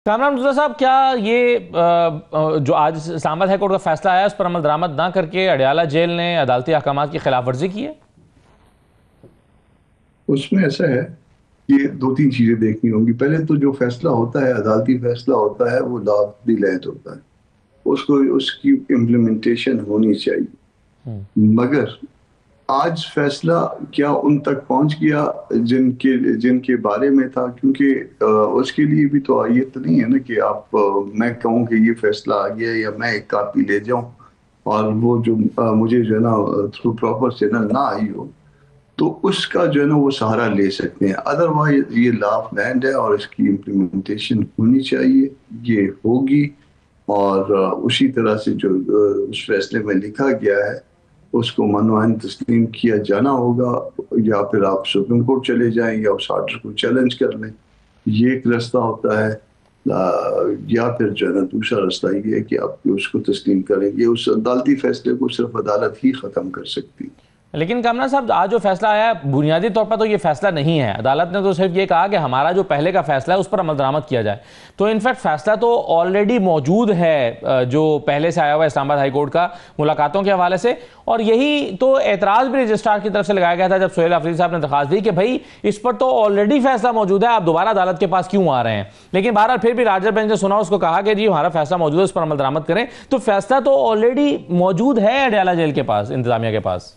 کامران مرتضیٰ صاحب، کیا یہ جو آج اسلام آباد ہائی کورٹ کا فیصلہ آیا اس پر عمل درآمد نہ کر کے اڈیالہ جیل نے عدالتی احکامات کی خلاف ورزی کی ہے؟ اس میں ایسا ہے کہ دو تین چیزیں دیکھنی ہوں گی. پہلے تو جو فیصلہ ہوتا ہے، عدالتی فیصلہ ہوتا ہے، وہ لا آف دی لینڈ ہوتا ہے. اس کی امپلیمنٹیشن ہونی چاہیے. مگر آج فیصلہ کیا ان تک پہنچ گیا جن کے بارے میں تھا؟ کیونکہ اس کے لیے بھی تو یہ تو نہیں ہے نا کہ میں کہوں کہ یہ فیصلہ آ گیا یا میں ایک کاپی لے جاؤں اور وہ جو مجھے جو ہے نا تھرو پراپر چینل نہ آئی ہو تو اس کا جو ہے نا وہ سہارا لے سکتے ہیں. ادروائز یہ لا آف لینڈ ہے اور اس کی امپلیمنٹیشن ہونی چاہیے. یہ ہوگی اور اسی طرح سے جو اس فیصلے میں لکھا گیا ہے اس کو منوعاً تسلیم کیا جانا ہوگا، یا پھر آپ سپریم کورٹ چلے جائیں یا اس آرڈر کو چیلنج کر لیں. یہ ایک راستہ ہوتا ہے. یا پھر جو ہے نا دوسرا راستہ یہ ہے کہ آپ اس کو تسلیم کریں گے. اس عدالتی فیصلے کو صرف عدالت ہی ختم کر سکتی. لیکن کامران صاحب، آج جو فیصلہ آیا ہے بنیادی طور پر تو یہ فیصلہ نہیں ہے. عدالت نے تو صرف یہ کہا کہ ہمارا جو پہلے کا فیصلہ ہے اس پر عمل درآمد کیا جائے. تو انفیکٹ فیصلہ تو آلریڈی موجود ہے جو پہلے سے آیا ہوا ہے اسلام آباد ہائی کورٹ کا ملاقاتوں کے حوالے سے. اور یہی تو اعتراض بھی رجسٹرار کی طرف سے لگایا گیا تھا جب سہیل آفریدی صاحب نے درخواست دی کہ بھائی اس پر تو آلریڈی فیصلہ موجود ہے، آپ دوبارہ عدالت کے پاس کیوں آ رہے ہیں. لیکن بہرحال پھر بھی راجر بینچ نے سنا، اس کو کہا کہ جی ہمارا فیصلہ موجود ہے، اس پر عمل درآمد کریں. تو فیصلہ تو آلریڈی موجود ہے اڈیالہ جیل کے پاس، انتظامیہ کے پاس.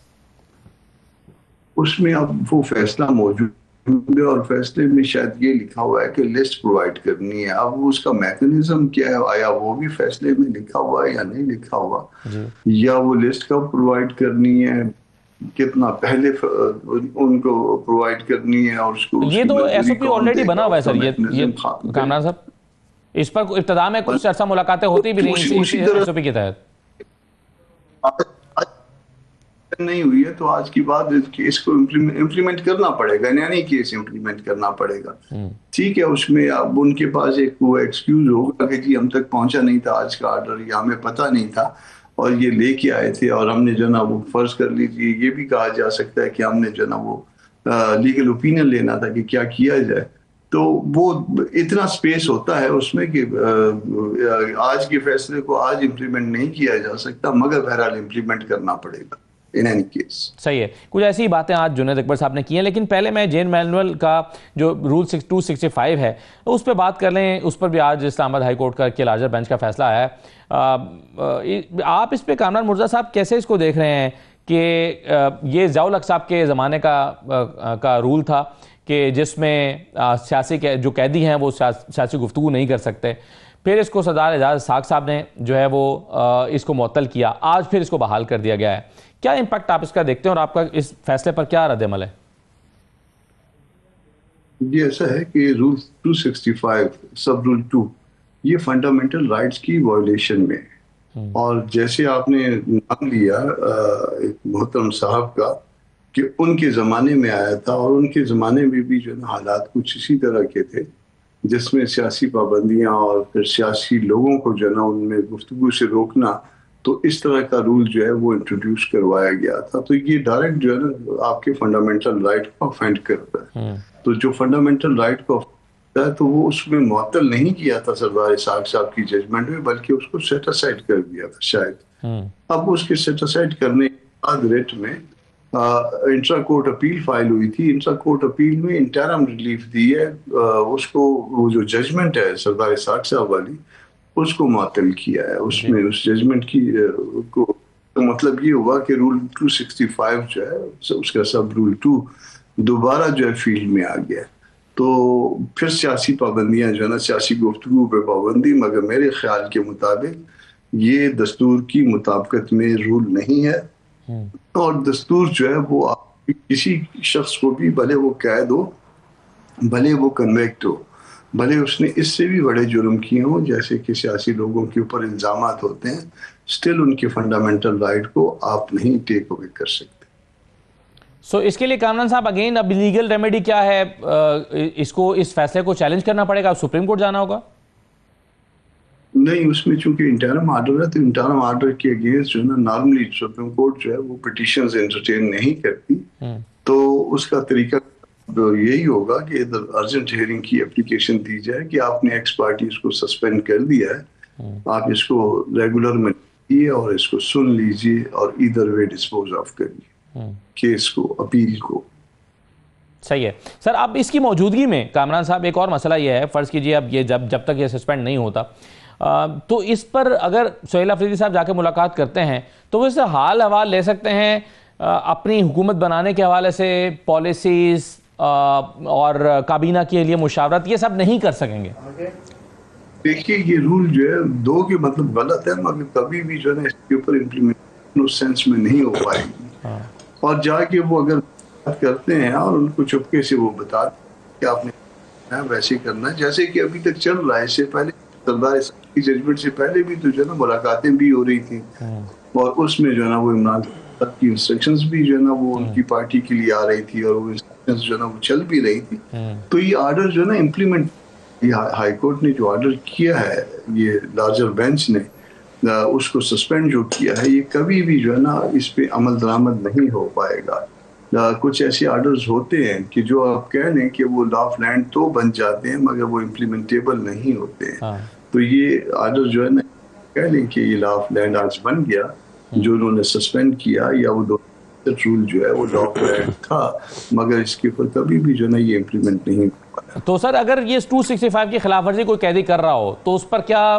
اس میں اب وہ فیصلہ موجود ہے اور فیصلے میں شاید یہ لکھا ہوا ہے کہ لسٹ پرووائڈ کرنی ہے. اب اس کا میکنزم کیا ہے، آیا وہ بھی فیصلے میں لکھا ہوا ہے یا نہیں لکھا ہوا، یا وہ لسٹ کب پرووائڈ کرنی ہے، کتنا پہلے ان کو پرووائڈ کرنی ہے، اور اس کو یہ تو ایس او پی آلریڈی بنا ہوا ہے سر. یہ کامران صاحب، اس پر ابتدا میں کچھ عرصہ ملاقاتیں ہوتی بھی نہیں اس ایس او پی کے تحت نہیں ہوئی ہے. تو آج کی بات اس کو امپلیمنٹ کرنا پڑے گا، یعنی کہ اسے امپلیمنٹ کرنا پڑے گا. ٹھیک ہے، اس میں اب ان کے پاس ایک وہ ایکسکیوز ہوگا کہ جی ہم تک پہنچا نہیں تھا آج کا آرڈر، یا ہمیں پتہ نہیں تھا اور یہ لے کے آئے تھے اور ہم نے جو نا وہ فرض کر لیجیے. یہ بھی کہا جا سکتا ہے کہ ہم نے جو نا وہ لیگل اوپینین لینا تھا کہ کیا کیا جائے. تو وہ اتنا سپیس ہوتا ہے اس میں کہ آج کے فیصلے کو آج امپلیمنٹ نہیں کیا جا سکتا، مگر بہرحال امپلیمنٹ کرنا پڑے گا. صحیح ہے. کچھ ایسی باتیں آج جنید اکبر صاحب نے کی ہیں، لیکن پہلے میں جین مینول کا جو رول 265 ہے اس پہ بات کر لیں. اس پر بھی آج اسلام آباد ہائی کورٹ کا لارجر بینچ کا فیصلہ آیا ہے. آپ اس پہ کامران مرتضیٰ صاحب کیسے اس کو دیکھ رہے ہیں کہ یہ ضیاء الحق صاحب کے زمانے کا رول تھا کہ جس میں سیاسی جو قیدی ہیں وہ سیاسی گفتگو نہیں کر سکتے، پھر اس کو سردار اعجاز اسحاق صاحب نے جو ہے وہ اس کو معطل کیا، آج پھر اس کو بحال کر دیا گیا ہے. کیا امپیکٹ آپ اس کا دیکھتے ہیں اور آپ کا اس فیصلے پر کیا رد عمل ہے؟ یہ ایسا ہے کہ رول 265 سب رول 2 یہ فنڈامنٹل رائٹس کی وائلیشن میں ہے. اور جیسے آپ نے نام لیا ایک محترم صاحب کا کہ ان کے زمانے میں آیا تھا، اور ان کے زمانے میں بھی جو حالات کچھ اسی طرح کے تھے جس میں سیاسی پابندیاں اور پھر سیاسی لوگوں کو جو نا ان میں گفتگو سے روکنا، تو اس طرح کا رول جو ہے وہ انٹروڈیوس کروایا گیا تھا. تو یہ ڈائریکٹ جو ہے نا آپ کے فنڈامنٹل رائٹ کو افینڈ کرتا ہے. تو جو فنڈامنٹل رائٹ کو افینڈ ہے تو وہ اس میں معطل نہیں کیا تھا سردار اسحاق صاحب کی ججمنٹ میں، بلکہ اس کو سیٹ اسائڈ کر دیا تھا شاید. اب اس کے سیٹ اسائڈ کرنے کے بعد ریٹ میں انٹرا کورٹ اپیل فائل ہوئی تھی. انٹرا کورٹ اپیل میں انٹرم ریلیف دی ہے. اس کو وہ جو ججمنٹ ہے سردار اسحاق صاحب والی اس کو معطل کیا ہے. اس میں اس ججمنٹ کی کو مطلب یہ ہوا کہ رول 265 جو ہے اس کا سب رول 2 دوبارہ جو ہے فیلڈ میں آ گیا. تو پھر سیاسی پابندیاں جو ہے نا سیاسی گفتگو پہ پابندی، مگر میرے خیال کے مطابق یہ دستور کی مطابقت میں رول نہیں ہے. اور دستور جو ہے وہ کسی شخص کو بھی، بھلے وہ قید ہو، بھلے وہ کنویکٹ ہو، بھلے اس نے اس سے بھی بڑے جرم کیے ہوں جیسے کہ سیاسی لوگوں کے اوپر الزامات ہوتے ہیں، سٹل ان کے فنڈامنٹل رائٹ کو آپ نہیں ٹیک اوے کر سکتے. سو اس کے لیے کامران صاحب اگین اب لیگل ریمیڈی کیا ہے؟ اس فیصلے کو چیلنج کرنا پڑے گا، سپریم کورٹ جانا ہوگا؟ نہیں، اس میں چونکہ انٹرم آرڈر ہے تو انٹرم آرڈر کے اگینسٹ جو ہے نا نارملی سپریم کورٹ جو ہے وہ پٹیشنز انٹرٹین نہیں کرتی. تو اس کا طریقہ تو یہی ہوگا کہ ادھر ارجنٹ ہیئرنگ کی اپلیکیشن دی جائے کہ آپ نے ایکس پارٹی اس کو سسپینڈ کر دیا ہے، آپ اس کو ریگولر میں لیجیے اور اس کو سن لیجیے اور ادھر وے ڈسپوز آف کریے کیس کو، اپیل کو۔ صحیح ہے سر۔ اب اس کی موجودگی میں کامران صاحب ایک اور مسئلہ یہ ہے، فرض کیجئے اب یہ جب تک یہ سسپینڈ نہیں ہوتا تو اس پر اگر سہیل آفریدی صاحب جا کے ملاقات کرتے ہیں تو وہ اس سے حال احوال لے سکتے ہیں اپنی حکومت بنانے کے حوالے سے، پالیسیز اور کابینہ کے لیے مشاورت، یہ سب نہیں کر سکیں گے؟ دیکھیے یہ رول جو ہے دو کے مطلب غلط ہے، مگر کبھی بھی جو ہے نا اس کے اوپر امپلیمنٹ اس سینس میں نہیں ہو پائے گی، اور جا کے وہ اگر بات کرتے ہیں اور ان کو چپکے سے وہ بتاتے ہیں کہ آپ نے ویسے کرنا ہے جیسے کہ ابھی تک چل رہا ہے۔ اس سے پہلے سردار کی ججمنٹ سے پہلے بھی تو جو ہے نا ملاقاتیں بھی ہو رہی تھیں، اور اس میں جو ہے نا وہ عمران خان کی انسٹرکشنز بھی جو ہے نا وہ ان کی پارٹی کے لیے آ رہی تھی، اور وہ انسٹرکشنز جو ہے نا وہ چل بھی رہی تھی۔ تو یہ آرڈر جو ہے نا امپلیمنٹ، یہ ہائی کورٹ نے جو آرڈر کیا ہے، یہ لارجر بینچ نے اس کو سسپینڈ جو کیا ہے، یہ کبھی بھی جو ہے نا اس پہ عمل درآمد نہیں ہو پائے گا۔ کچھ ایسے آرڈرز ہوتے ہیں کہ جو آپ کہہ لیں کہ وہ لا آف لینڈ تو بن جاتے ہیں مگر وہ امپلیمنٹیبل نہیں ہوتے ہیں۔ تو یہ آرڈر جو ہے نا کہہ لیں کہ یہ لا آف لینڈ آج بن گیا، جو انہوں نے سسپینڈ کیا، یا وہ رول جو ہے وہ لا آف لینڈ تھا مگر اس کے اوپر کبھی بھی جو ہے نا یہ امپلیمنٹ نہیں ہوا۔ تو سر اگر یہ 265 کی خلاف ورزی کوئی قیدی کر رہا ہو تو اس پر کیا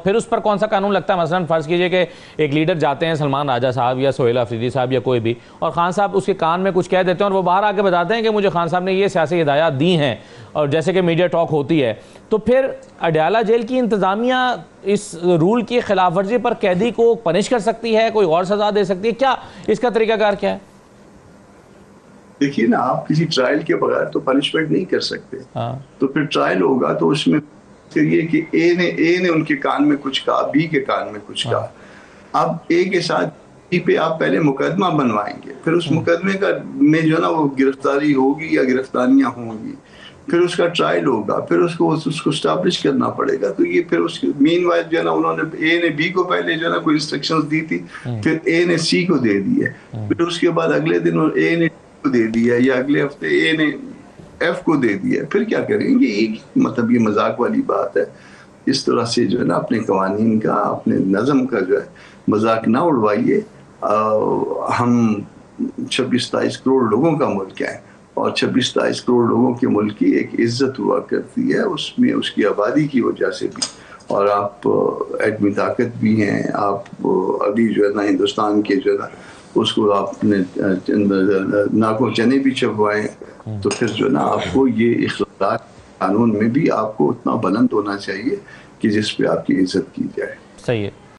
پھر اس پر کون سا قانون لگتا ہے؟ مثلا فرض کیجئے کہ ایک لیڈر جاتے ہیں، سلمان راجہ صاحب یا سہیل آفریدی صاحب یا کوئی بھی، اور خان صاحب اس کے کان میں کچھ کہہ دیتے ہیں اور وہ باہر آ کے بتاتے ہیں کہ مجھے خان صاحب نے یہ سیاسی ہدایات دی ہیں، اور جیسے کہ میڈیا ٹاک ہوتی ہے، تو پھر اڈیالہ جیل کی انتظامیہ اس رول کی خلاف ورزی پر قیدی کو پنش کر سکتی ہے، کوئی اور سزا دے سکتی ہے کیا؟ اس کا طریقہ کار کیا ہے؟ دیکھیے نا، آپ کسی ٹرائل کے بغیر تو پنشمنٹ نہیں کر سکتے، تو پھر ٹرائل ہوگا تو اس میں کریے کہ اے نے ان کے کان میں کچھ کہا، بی کے کان میں کچھ کہا، اب اے کے ساتھ بی پہ آپ پہلے مقدمہ بنوائیں گے، پھر اس مقدمے کا میں جو ہے نا وہ گرفتاری ہوگی یا گرفتاریاں ہوں گی، پھر اس کا ٹرائل ہوگا، پھر اس کو اسٹیبلش کرنا پڑے گا۔ تو یہ پھر اس مین وائز جو ہے نا انہوں نے اے نے بی کو پہلے جو ہے نا کوئی انسٹرکشنز دی تھی، پھر اے نے سی کو دے دی ہے، پھر اس کے بعد اگلے دن اے نے کو دے دیا، یا اگلے ہفتے اے نے ایف کو دے دیا، پھر کیا کریں گے؟ مطلب یہ مذاق والی بات ہے۔ اس طرح سے جو ہے نا اپنے قوانین کا، اپنے نظم کا جو ہے مذاق نہ اڑوائیے۔ ہم 26-27 کروڑ لوگوں کا ملک ہے، اور 26-27 کروڑ لوگوں کے ملک کی ایک عزت ہوا کرتی ہے، اس میں اس کی آبادی کی وجہ سے بھی، اور آپ ایٹمی طاقت بھی ہیں، آپ ابھی جو ہے نا ہندوستان کے جو ہے نا اس کو آپ نے ناکوں چنے بھی چبوائے، تو پھر جو ہے نا آپ کو یہ اخلاق قانون میں بھی آپ کو اتنا بلند ہونا چاہیے کہ جس پہ آپ کی عزت کی جائے۔ صحیح ہے۔